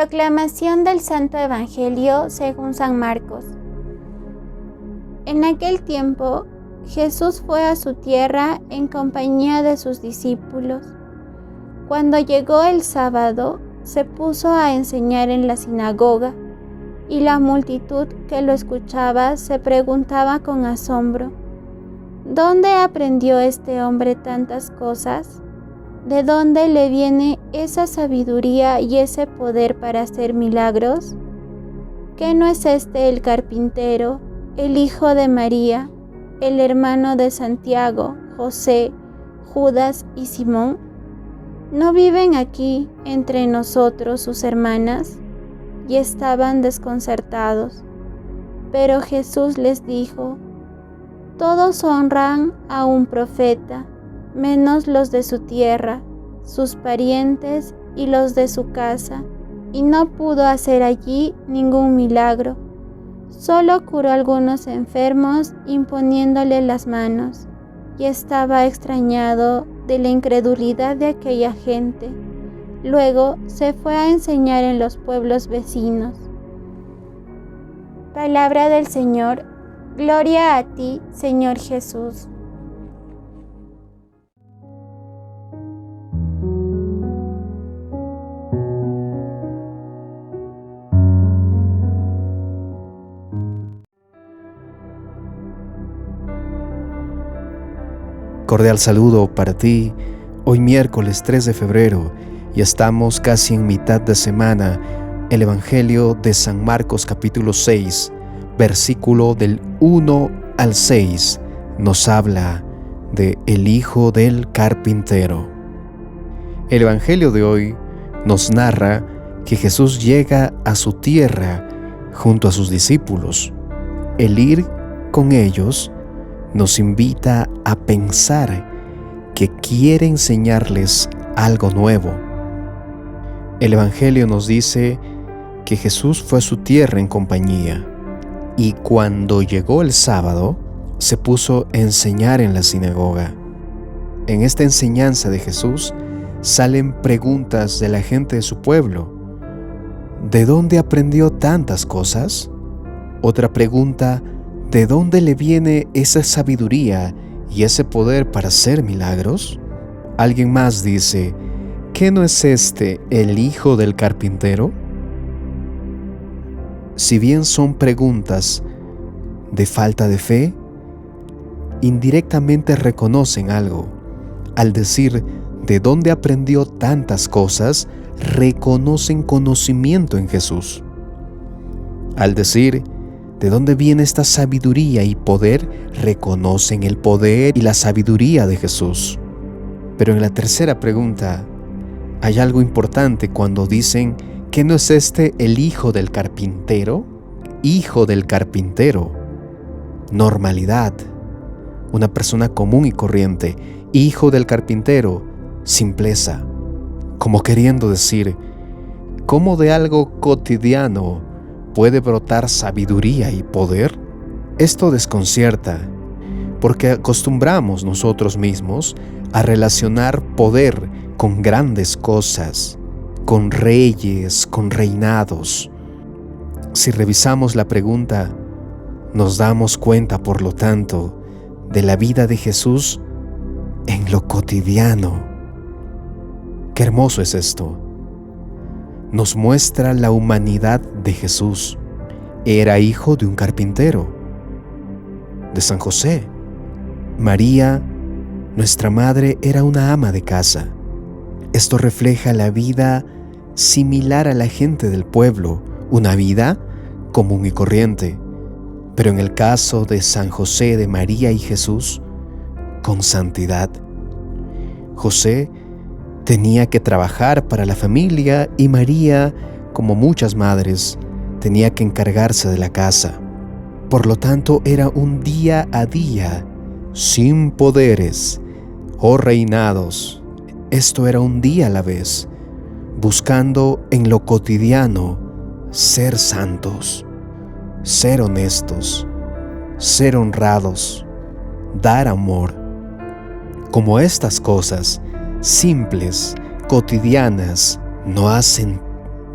Proclamación del Santo Evangelio según San Marcos. En aquel tiempo, Jesús fue a su tierra en compañía de sus discípulos. Cuando llegó el sábado, se puso a enseñar en la sinagoga, y la multitud que lo escuchaba se preguntaba con asombro: ¿dónde aprendió este hombre tantas cosas? ¿De dónde le viene esa sabiduría y ese poder para hacer milagros? ¿Qué no es este el carpintero, el hijo de María, el hermano de Santiago, José, Judas y Simón? ¿No viven aquí entre nosotros sus hermanas? Y estaban desconcertados. Pero Jesús les dijo: todos honran a un profeta, menos los de su tierra, sus parientes y los de su casa, y no pudo hacer allí ningún milagro. Solo curó a algunos enfermos imponiéndole las manos, y estaba extrañado de la incredulidad de aquella gente. Luego se fue a enseñar en los pueblos vecinos. Palabra del Señor. Gloria a ti, Señor Jesús. Cordial saludo para ti, hoy miércoles 3 de febrero, y estamos casi en mitad de semana. El Evangelio de San Marcos capítulo 6, versículo del 1 al 6, nos habla de el hijo del carpintero. El Evangelio de hoy nos narra que Jesús llega a su tierra junto a sus discípulos. El ir con ellos nos invita a pensar que quiere enseñarles algo nuevo. El Evangelio nos dice que Jesús fue a su tierra en compañía, y cuando llegó el sábado, se puso a enseñar en la sinagoga. En esta enseñanza de Jesús salen preguntas de la gente de su pueblo. ¿De dónde aprendió tantas cosas? Otra pregunta: ¿de dónde le viene esa sabiduría y ese poder para hacer milagros? Alguien más dice: ¿qué no es este el hijo del carpintero? Si bien son preguntas de falta de fe, indirectamente reconocen algo. Al decir ¿de dónde aprendió tantas cosas?, reconocen conocimiento en Jesús. Al decir ¿de dónde viene esta sabiduría y poder?, reconocen el poder y la sabiduría de Jesús. Pero en la tercera pregunta hay algo importante cuando dicen: ¿qué no es este el hijo del carpintero? Hijo del carpintero. Normalidad. Una persona común y corriente. Hijo del carpintero. Simpleza. Como queriendo decir: ¿cómo de algo cotidiano puede brotar sabiduría y poder? Esto desconcierta, porque acostumbramos nosotros mismos a relacionar poder con grandes cosas, con reyes, con reinados. Si revisamos la pregunta, nos damos cuenta, por lo tanto, de la vida de Jesús en lo cotidiano. Qué hermoso es esto. Nos muestra la humanidad de Jesús. Era hijo de un carpintero, de San José. María, nuestra madre, era una ama de casa. Esto refleja la vida similar a la gente del pueblo, una vida común y corriente. Pero en el caso de San José, de María y Jesús, con santidad. José tenía que trabajar para la familia y María, como muchas madres, tenía que encargarse de la casa. Por lo tanto, era un día a día, sin poderes o reinados. Esto era un día a la vez, buscando en lo cotidiano ser santos, ser honestos, ser honrados, dar amor. Como estas cosas simples, cotidianas, no hacen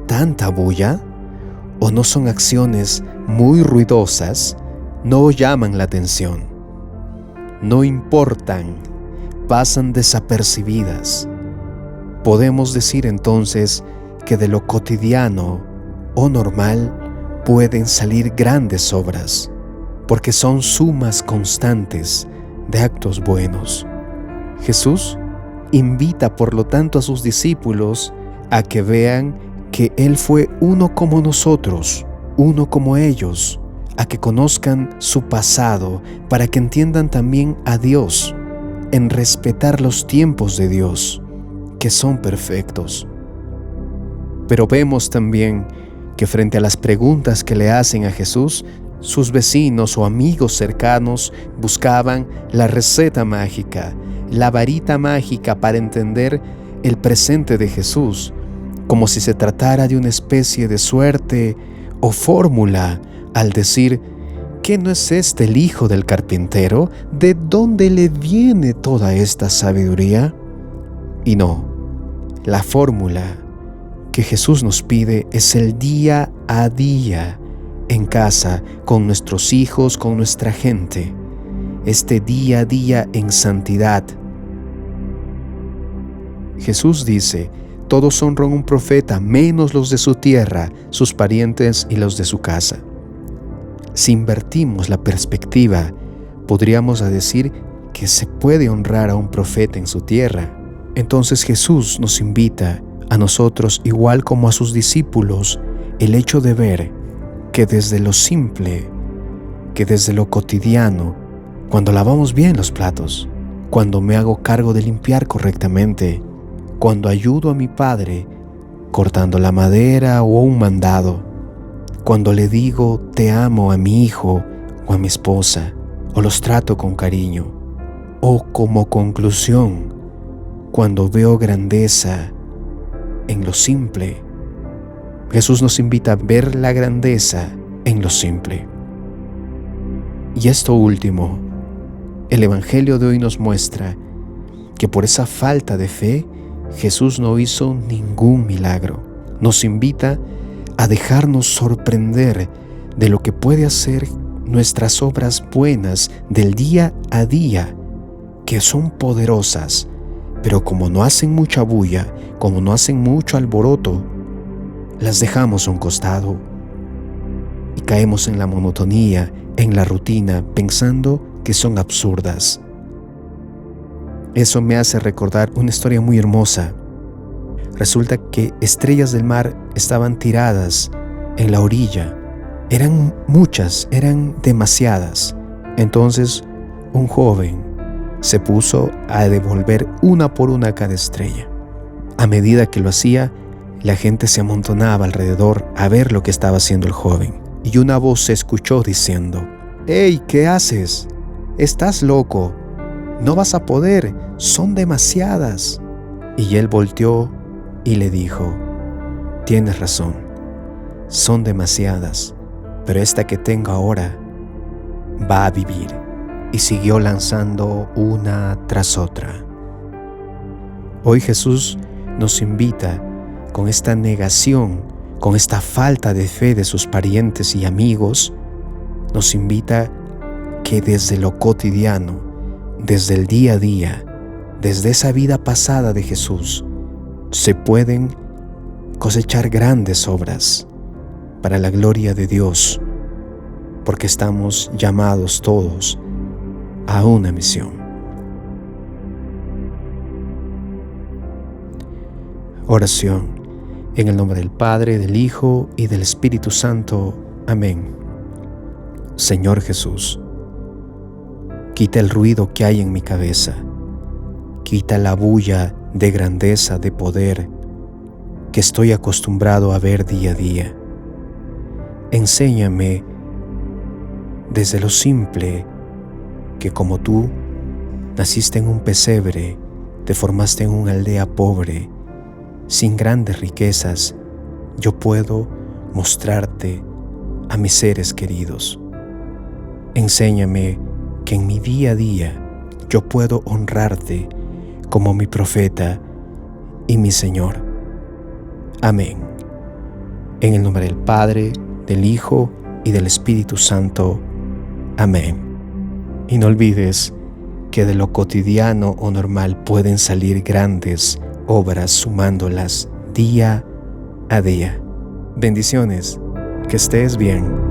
tanta bulla? ¿O no son acciones muy ruidosas? No llaman la atención. No importan, pasan desapercibidas. Podemos decir entonces que de lo cotidiano o normal pueden salir grandes obras, porque son sumas constantes de actos buenos. Jesús invita por lo tanto a sus discípulos a que vean que Él fue uno como nosotros, uno como ellos, a que conozcan su pasado para que entiendan también a Dios, en respetar los tiempos de Dios, que son perfectos. Pero vemos también que frente a las preguntas que le hacen a Jesús, sus vecinos o amigos cercanos buscaban la receta mágica, la varita mágica para entender el presente de Jesús, como si se tratara de una especie de suerte o fórmula, al decir: ¿qué no es este el hijo del carpintero? ¿De dónde le viene toda esta sabiduría? Y no, la fórmula que Jesús nos pide es el día a día, en casa, con nuestros hijos, con nuestra gente, este día a día en santidad. Jesús dice: todos honran a un profeta, menos los de su tierra, sus parientes y los de su casa. Si invertimos la perspectiva, podríamos decir que se puede honrar a un profeta en su tierra. Entonces Jesús nos invita a nosotros, igual como a sus discípulos, el hecho de ver que desde lo simple, que desde lo cotidiano, cuando lavamos bien los platos, cuando me hago cargo de limpiar correctamente, cuando ayudo a mi padre cortando la madera o un mandado, cuando le digo te amo a mi hijo o a mi esposa, o los trato con cariño, o como conclusión, cuando veo grandeza en lo simple. Jesús nos invita a ver la grandeza en lo simple. Y esto último, el Evangelio de hoy nos muestra que por esa falta de fe, Jesús no hizo ningún milagro. Nos invita a dejarnos sorprender de lo que puede hacer nuestras obras buenas del día a día, que son poderosas, pero como no hacen mucha bulla, como no hacen mucho alboroto, las dejamos a un costado y caemos en la monotonía, en la rutina, pensando que son absurdas. Eso me hace recordar una historia muy hermosa. Resulta que estrellas del mar estaban tiradas en la orilla. Eran muchas, eran demasiadas. Entonces un joven se puso a devolver una por una cada estrella. A medida que lo hacía, la gente se amontonaba alrededor a ver lo que estaba haciendo el joven. Y una voz se escuchó diciendo: «¡Hey! ¿Qué haces? ¡Estás loco! No vas a poder, son demasiadas». Y él volteó y le dijo: «Tienes razón, son demasiadas, pero esta que tengo ahora va a vivir». Y siguió lanzando una tras otra. Hoy Jesús nos invita, con esta negación, con esta falta de fe de sus parientes y amigos, nos invita que desde lo cotidiano, desde el día a día, desde esa vida pasada de Jesús, se pueden cosechar grandes obras para la gloria de Dios, porque estamos llamados todos a una misión. Oración. En el nombre del Padre, del Hijo y del Espíritu Santo. Amén. Señor Jesús, quita el ruido que hay en mi cabeza, quita la bulla de grandeza, de poder que estoy acostumbrado a ver día a día. Enséñame desde lo simple que, como tú naciste en un pesebre, te formaste en una aldea pobre, sin grandes riquezas, yo puedo mostrarte a mis seres queridos. Enséñame que en mi día a día yo puedo honrarte como mi profeta y mi Señor. Amén. En el nombre del Padre, del Hijo y del Espíritu Santo. Amén. Y no olvides que de lo cotidiano o normal pueden salir grandes obras sumándolas día a día. Bendiciones, que estés bien.